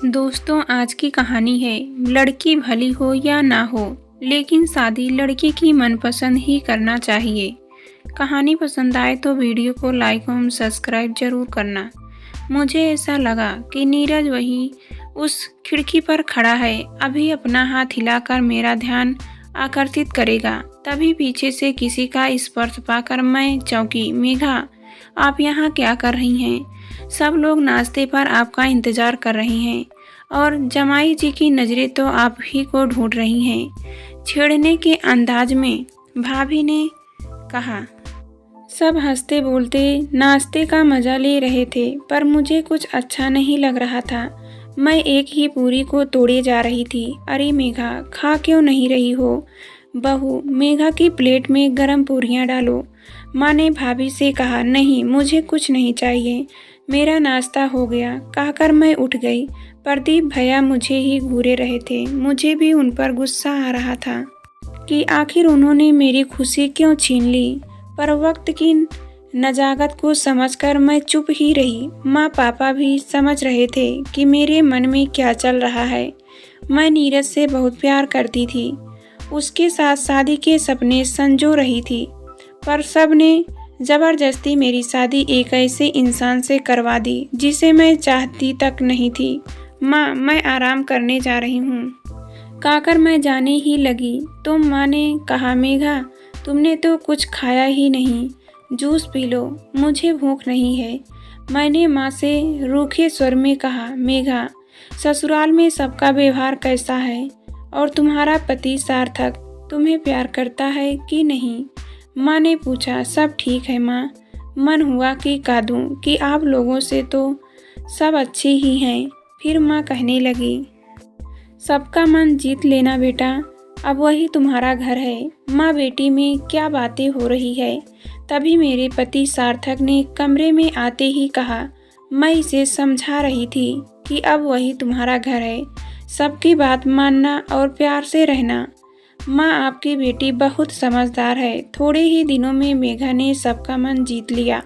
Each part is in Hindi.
दोस्तों, आज की कहानी है लड़की भली हो या ना हो, लेकिन शादी लड़के की मनपसंद ही करना चाहिए। कहानी पसंद आए तो वीडियो को लाइक और सब्सक्राइब जरूर करना। मुझे ऐसा लगा कि नीरज वही उस खिड़की पर खड़ा है, अभी अपना हाथ हिलाकर मेरा ध्यान आकर्षित करेगा। तभी पीछे से किसी का स्पर्श पाकर मैं चौंकी। मेघा, आप यहाँ क्या कर रही हैं? सब लोग नाश्ते पर आपका इंतजार कर रहे हैं और जमाई जी की नज़रें तो आप ही को ढूंढ रही हैं। छेड़ने के अंदाज में भाभी ने कहा। सब हंसते बोलते नाश्ते का मज़ा ले रहे थे, पर मुझे कुछ अच्छा नहीं लग रहा था। मैं एक ही पूरी को तोड़े जा रही थी। अरे मेघा, खा क्यों नहीं रही हो? बहू, मेघा की प्लेट में गरम पूरियां डालो। माँ ने भाभी से कहा। नहीं, मुझे कुछ नहीं चाहिए, मेरा नाश्ता हो गया, कहकर मैं उठ गई। प्रदीप भैया मुझे ही घूरे रहे थे। मुझे भी उन पर गुस्सा आ रहा था कि आखिर उन्होंने मेरी खुशी क्यों छीन ली, पर वक्त की नजाकत को समझकर मैं चुप ही रही। माँ पापा भी समझ रहे थे कि मेरे मन में क्या चल रहा है। मैं नीरज से बहुत प्यार करती थी, उसके साथ शादी के सपने संजो रही थी, पर सब ने जबरदस्ती मेरी शादी एक ऐसे इंसान से करवा दी जिसे मैं चाहती तक नहीं थी। माँ, मैं आराम करने जा रही हूँ, कहकर मैं जाने ही लगी तो माँ ने कहा। मेघा, तुमने तो कुछ खाया ही नहीं, जूस पी लो, मुझे भूख नहीं है। मैंने माँ से रूखे स्वर में कहा। मेघा, ससुराल में सबका व्यवहार कैसा है और तुम्हारा पति सार्थक तुम्हें प्यार करता है कि नहीं? माँ ने पूछा। सब ठीक है माँ, मन हुआ कि कह दूँ कि आप लोगों से तो सब अच्छे ही हैं। फिर माँ कहने लगी, सबका मन जीत लेना बेटा, अब वही तुम्हारा घर है। माँ बेटी में क्या बातें हो रही है? तभी मेरे पति सार्थक ने कमरे में आते ही कहा। मैं इसे समझा रही थी कि अब वही तुम्हारा घर है, सबकी बात मानना और प्यार से रहना। माँ, आपकी बेटी बहुत समझदार है। थोड़े ही दिनों में मेघा ने सबका मन जीत लिया।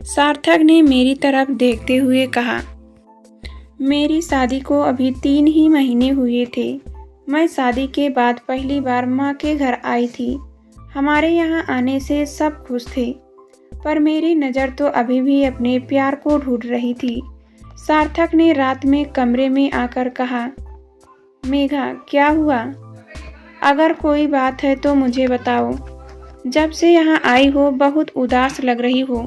सार्थक ने मेरी तरफ देखते हुए कहा। मेरी शादी को अभी 3 ही महीने हुए थे। मैं शादी के बाद पहली बार माँ के घर आई थी। हमारे यहाँ आने से सब खुश थे, पर मेरी नज़र तो अभी भी अपने प्यार को ढूंढ रही थी। सार्थक ने रात में कमरे में आकर कहा। मेघा, क्या हुआ? अगर कोई बात है तो मुझे बताओ। जब से यहाँ आई हो बहुत उदास लग रही हो।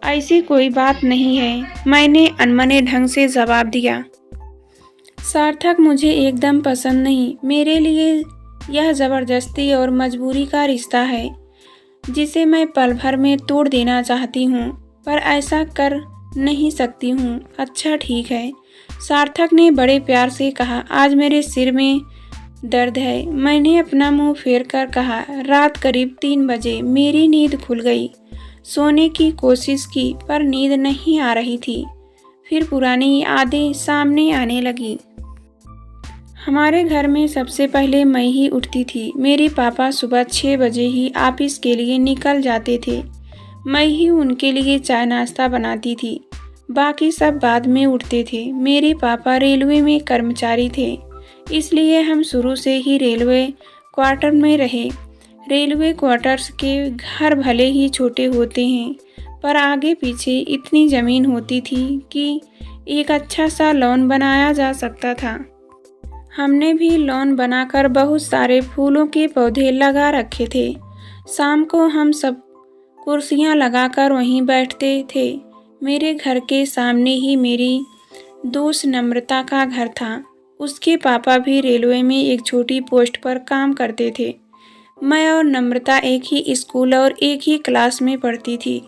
ऐसी कोई बात नहीं है, मैंने अनमने ढंग से जवाब दिया। सार्थक मुझे एकदम पसंद नहीं। मेरे लिए यह ज़बरदस्ती और मजबूरी का रिश्ता है जिसे मैं पल भर में तोड़ देना चाहती हूँ, पर ऐसा कर नहीं सकती हूँ। अच्छा ठीक है, सार्थक ने बड़े प्यार से कहा। आज मेरे सिर में दर्द है। मैंने अपना मुंह फेर कर कहा। रात करीब 3 बजे मेरी नींद खुल गई। सोने की कोशिश की पर नींद नहीं आ रही थी। फिर पुरानी यादें सामने आने लगी। हमारे घर में सबसे पहले मैं ही उठती थी। मेरे पापा सुबह 6 बजे ही ऑफिस के लिए निकल जाते थे। मैं ही उनके लिए चाय नाश्ता बनाती थी, बाकी सब बाद में उठते थे। मेरे पापा रेलवे में कर्मचारी थे, इसलिए हम शुरू से ही रेलवे क्वार्टर में रहे। रेलवे क्वार्टर्स के घर भले ही छोटे होते हैं, पर आगे पीछे इतनी ज़मीन होती थी कि एक अच्छा सा लॉन बनाया जा सकता था। हमने भी लॉन बनाकर बहुत सारे फूलों के पौधे लगा रखे थे। शाम को हम सब कुर्सियां लगाकर वहीं बैठते थे। मेरे घर के सामने ही मेरी दोस्त नम्रता का घर था। उसके पापा भी रेलवे में एक छोटी पोस्ट पर काम करते थे। मैं और नम्रता एक ही स्कूल और एक ही क्लास में पढ़ती थी।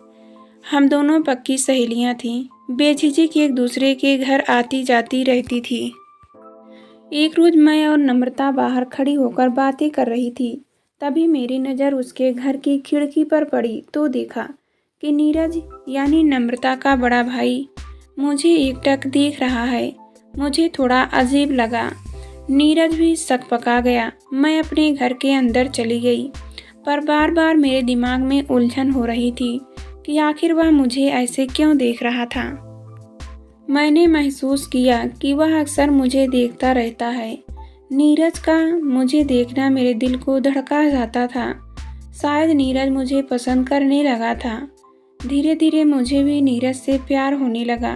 हम दोनों पक्की सहेलियां थीं। बेझिझक एक दूसरे के घर आती जाती रहती थी। एक रोज़ मैं और नम्रता बाहर खड़ी होकर बातें कर रही थी। तभी मेरी नज़र उसके घर की खिड़की पर पड़ी तो देखा कि नीरज यानी नम्रता का बड़ा भाई मुझे एकटक देख रहा है। मुझे थोड़ा अजीब लगा। नीरज भी शक पका गया। मैं अपने घर के अंदर चली गई, पर बार बार मेरे दिमाग में उलझन हो रही थी कि आखिर वह मुझे ऐसे क्यों देख रहा था। मैंने महसूस किया कि वह अक्सर मुझे देखता रहता है। नीरज का मुझे देखना मेरे दिल को धड़का जाता था। शायद नीरज मुझे पसंद करने लगा था। धीरे धीरे मुझे भी नीरज से प्यार होने लगा।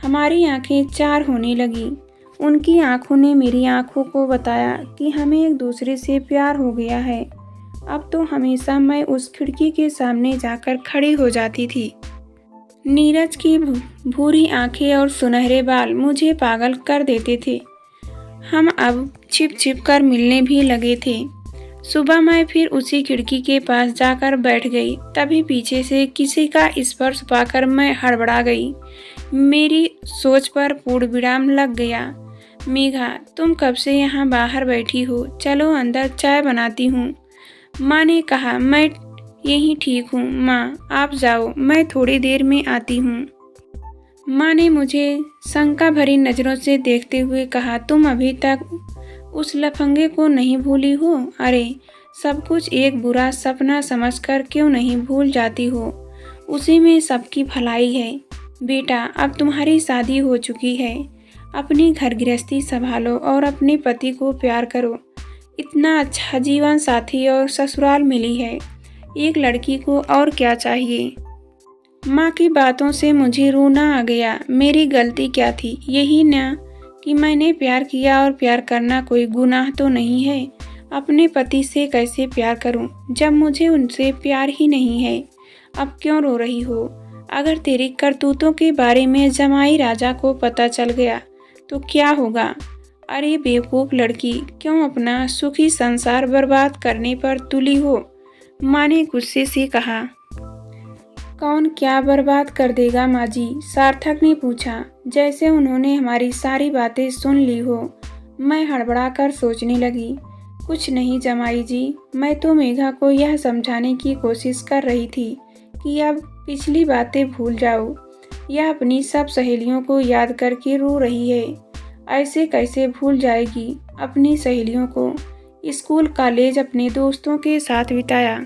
हमारी आंखें चार होने लगी। उनकी आंखों ने मेरी आंखों को बताया कि हमें एक दूसरे से प्यार हो गया है। अब तो हमेशा मैं उस खिड़की के सामने जाकर खड़ी हो जाती थी। नीरज की भूरी आंखें और सुनहरे बाल मुझे पागल कर देते थे। हम अब छिप छिप कर मिलने भी लगे थे। सुबह मैं फिर उसी खिड़की के पास जाकर बैठ गई। तभी पीछे से किसी का स्पर्श पाकर मैं हड़बड़ा गई। मेरी सोच पर पूर्ण विराम लग गया। मेघा, तुम कब से यहाँ बाहर बैठी हो? चलो अंदर चाय बनाती हूँ। माँ ने कहा। मैं यहीं ठीक हूँ माँ, आप जाओ, मैं थोड़ी देर में आती हूँ। माँ ने मुझे शंका भरी नज़रों से देखते हुए कहा, तुम अभी तक उस लफंगे को नहीं भूली हो? अरे, सब कुछ एक बुरा सपना समझकर क्यों नहीं भूल जाती हो? उसी में सबकी भलाई है। बेटा, अब तुम्हारी शादी हो चुकी है। अपनी घर गृहस्थी संभालो और अपने पति को प्यार करो। इतना अच्छा जीवन साथी और ससुराल मिली है, एक लड़की को और क्या चाहिए? माँ की बातों से मुझे रोना आ गया। मेरी गलती क्या थी? यही ना कि मैंने प्यार किया, और प्यार करना कोई गुनाह तो नहीं है। अपने पति से कैसे प्यार करूं जब मुझे उनसे प्यार ही नहीं है? अब क्यों रो रही हो? अगर तेरी करतूतों के बारे में जमाई राजा को पता चल गया तो क्या होगा? अरे बेवकूफ़ लड़की, क्यों अपना सुखी संसार बर्बाद करने पर तुली हो? माँ ने गुस्से से कहा। कौन क्या बर्बाद कर देगा माँ जी? सार्थक ने पूछा, जैसे उन्होंने हमारी सारी बातें सुन ली हो। मैं हड़बड़ा कर सोचने लगी। कुछ नहीं जमाई जी, मैं तो मेघा को यह समझाने की कोशिश कर रही थी कि अब पिछली बातें भूल जाओ। यह अपनी सब सहेलियों को याद करके रो रही है। ऐसे कैसे भूल जाएगी अपनी सहेलियों को? स्कूल कॉलेज अपने दोस्तों के साथ बिताया,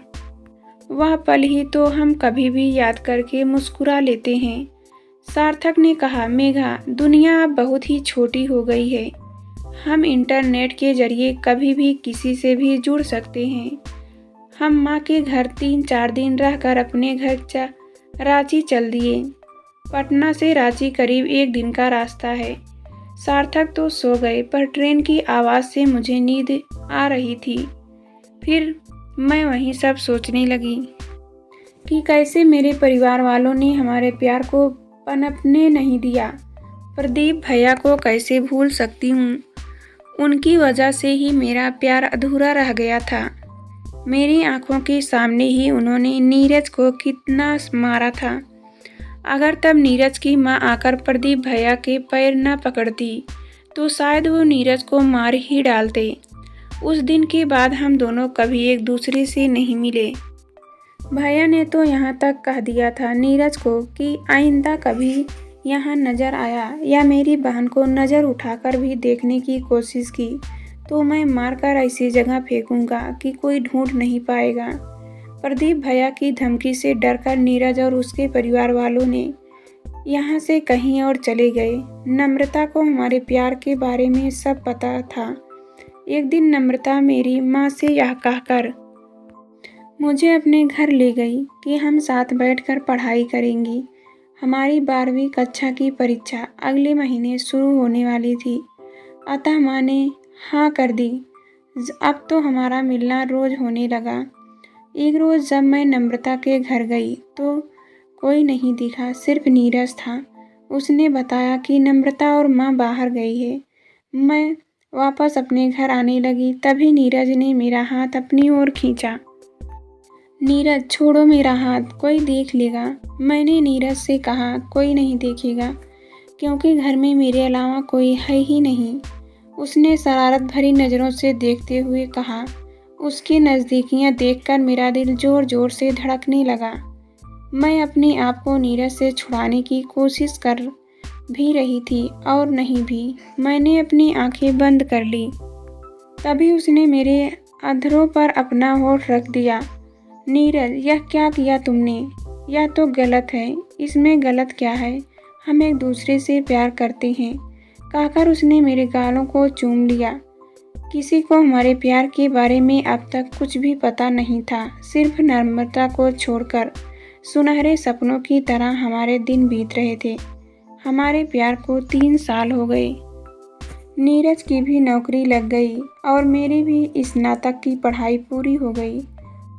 वह पल ही तो हम कभी भी याद करके मुस्कुरा लेते हैं। सार्थक ने कहा, मेघा, दुनिया अब बहुत ही छोटी हो गई है। हम इंटरनेट के जरिए कभी भी किसी से भी जुड़ सकते हैं। हम माँ के घर 3-4 दिन रहकर अपने घर रांची चल दिए। पटना से रांची करीब 1 दिन का रास्ता है। सार्थक तो सो गए, पर ट्रेन की आवाज़ से मुझे नींद आ रही थी। फिर मैं वहीं सब सोचने लगी कि कैसे मेरे परिवार वालों ने हमारे प्यार को पनपने नहीं दिया। प्रदीप भैया को कैसे भूल सकती हूँ? उनकी वजह से ही मेरा प्यार अधूरा रह गया था। मेरी आंखों के सामने ही उन्होंने नीरज को कितना मारा था। अगर तब नीरज की माँ आकर प्रदीप भैया के पैर न पकड़ती तो शायद वो नीरज को मार ही डालते। उस दिन के बाद हम दोनों कभी एक दूसरे से नहीं मिले। भैया ने तो यहाँ तक कह दिया था नीरज को कि आइंदा कभी यहाँ नज़र आया या मेरी बहन को नज़र उठाकर भी देखने की कोशिश की तो मैं मारकर ऐसी जगह फेंकूंगा कि कोई ढूंढ नहीं पाएगा। प्रदीप भैया की धमकी से डरकर नीरज और उसके परिवार वालों ने यहाँ से कहीं और चले गए। नम्रता को हमारे प्यार के बारे में सब पता था। एक दिन नम्रता मेरी माँ से यह कहकर मुझे अपने घर ले गई कि हम साथ बैठकर पढ़ाई करेंगी। हमारी 12वीं कक्षा की परीक्षा अगले महीने शुरू होने वाली थी, अतः माँ ने हाँ कर दी। अब तो हमारा मिलना रोज़ होने लगा। एक रोज़ जब मैं नम्रता के घर गई तो कोई नहीं दिखा, सिर्फ नीरज था। उसने बताया कि नम्रता और माँ बाहर गई है। मैं वापस अपने घर आने लगी, तभी नीरज ने मेरा हाथ अपनी ओर खींचा। नीरज, छोड़ो मेरा हाथ, कोई देख लेगा। मैंने नीरज से कहा, कोई नहीं देखेगा क्योंकि घर में मेरे अलावा कोई है ही नहीं। उसने शरारत भरी नज़रों से देखते हुए कहा। उसकी नज़दीकियाँ देखकर मेरा दिल ज़ोर ज़ोर से धड़कने लगा। मैं अपने आप को नीरज से छुड़ाने की कोशिश कर भी रही थी और नहीं भी। मैंने अपनी आंखें बंद कर ली। तभी उसने मेरे अधरों पर अपना होठ रख दिया। नीरज, यह क्या किया तुमने? यह तो गलत है। इसमें गलत क्या है? हम एक दूसरे से प्यार करते हैं, कहकर उसने मेरे गालों को चूम लिया। किसी को हमारे प्यार के बारे में अब तक कुछ भी पता नहीं था, सिर्फ नम्रता को छोड़कर सुनहरे सपनों की तरह हमारे दिन बीत रहे थे। हमारे प्यार को 3 साल हो गए। नीरज की भी नौकरी लग गई और मेरी भी स्नातक की पढ़ाई पूरी हो गई।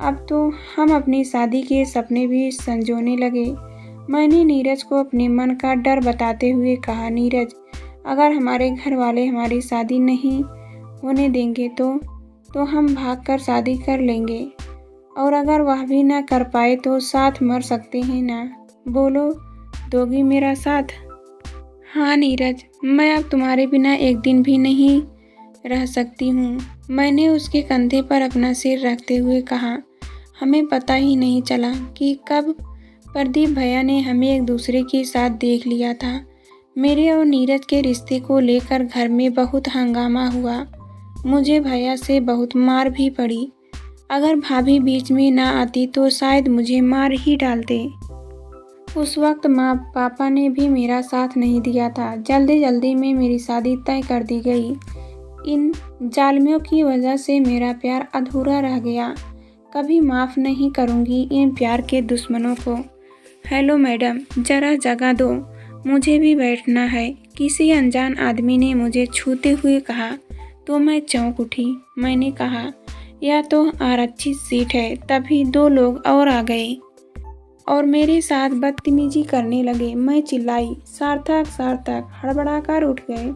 अब तो हम अपनी शादी के सपने भी संजोने लगे। मैंने नीरज को अपने मन का डर बताते हुए कहा, नीरज, अगर हमारे घर वाले हमारी शादी नहीं होने देंगे तो हम भागकर शादी कर लेंगे, और अगर वह भी ना कर पाए तो साथ मर सकते हैं ना। बोलो, दोगी मेरा साथ? हाँ नीरज, मैं अब तुम्हारे बिना एक दिन भी नहीं रह सकती हूँ। मैंने उसके कंधे पर अपना सिर रखते हुए कहा। हमें पता ही नहीं चला कि कब प्रदीप भैया ने हमें एक दूसरे के साथ देख लिया था। मेरे और नीरज के रिश्ते को लेकर घर में बहुत हंगामा हुआ। मुझे भैया से बहुत मार भी पड़ी। अगर भाभी बीच में ना आती तो शायद मुझे मार ही डालते। उस वक्त माँ पापा ने भी मेरा साथ नहीं दिया था। जल्दी जल्दी में मेरी शादी तय कर दी गई। इन जालिमों की वजह से मेरा प्यार अधूरा रह गया। कभी माफ़ नहीं करूँगी इन प्यार के दुश्मनों को। हेलो मैडम, ज़रा जगह दो, मुझे भी बैठना है, किसी अनजान आदमी ने मुझे छूते हुए कहा तो मैं चौंक उठी। मैंने कहा, यह तो आरक्षित सीट है। तभी 2 लोग और आ गए और मेरे साथ बदतमीजी करने लगे। मैं चिल्लाई, सार्थक सार्थक, हड़बड़ाकर उठ गए।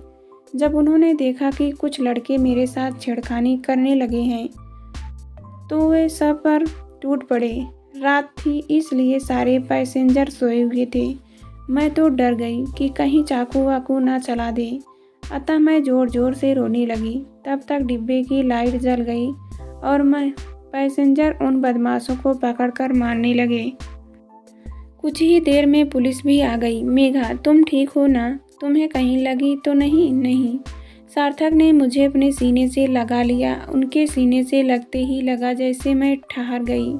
जब उन्होंने देखा कि कुछ लड़के मेरे साथ छेड़खानी करने लगे हैं तो वे सब पर टूट पड़े। रात थी इसलिए सारे पैसेंजर सोए हुए थे। मैं तो डर गई कि कहीं चाकू वाकू ना चला दे, अतः मैं ज़ोर ज़ोर से रोने लगी। तब तक डिब्बे की लाइट जल गई और मैं पैसेंजर उन बदमाशों को पकड़कर मारने लगे। कुछ ही देर में पुलिस भी आ गई। मेघा, तुम ठीक हो ना? तुम्हें कहीं लगी तो नहीं? नहीं। सार्थक ने मुझे अपने सीने से लगा लिया। उनके सीने से लगते ही लगा जैसे मैं ठहर गई।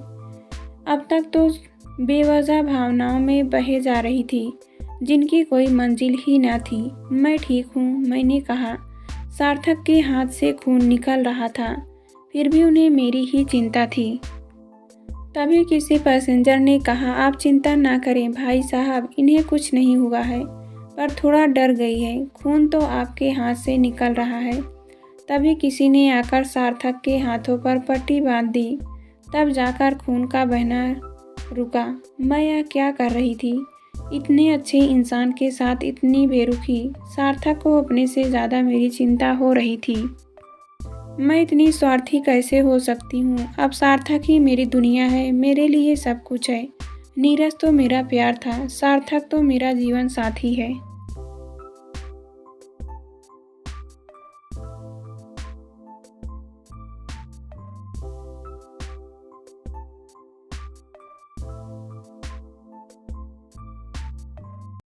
अब तक तो बेवजह भावनाओं में बहे जा रही थी, जिनकी कोई मंजिल ही न थी। मैं ठीक हूँ, मैंने कहा। सार्थक के हाथ से खून निकल रहा था, फिर भी उन्हें मेरी ही चिंता थी। तभी किसी पैसेंजर ने कहा, आप चिंता ना करें भाई साहब, इन्हें कुछ नहीं हुआ है, पर थोड़ा डर गई है। खून तो आपके हाथ से निकल रहा है। तभी किसी ने आकर सार्थक के हाथों पर पट्टी बांध दी। तब जाकर खून का बहना रुका। मैं यह क्या कर रही थी? इतने अच्छे इंसान के साथ इतनी बेरुखी। सार्थक को अपने से ज़्यादा मेरी चिंता हो रही थी। मैं इतनी स्वार्थी कैसे हो सकती हूँ? अब सार्थक ही मेरी दुनिया है, मेरे लिए सब कुछ है। नीरज तो मेरा प्यार था, सार्थक तो मेरा जीवन साथी है।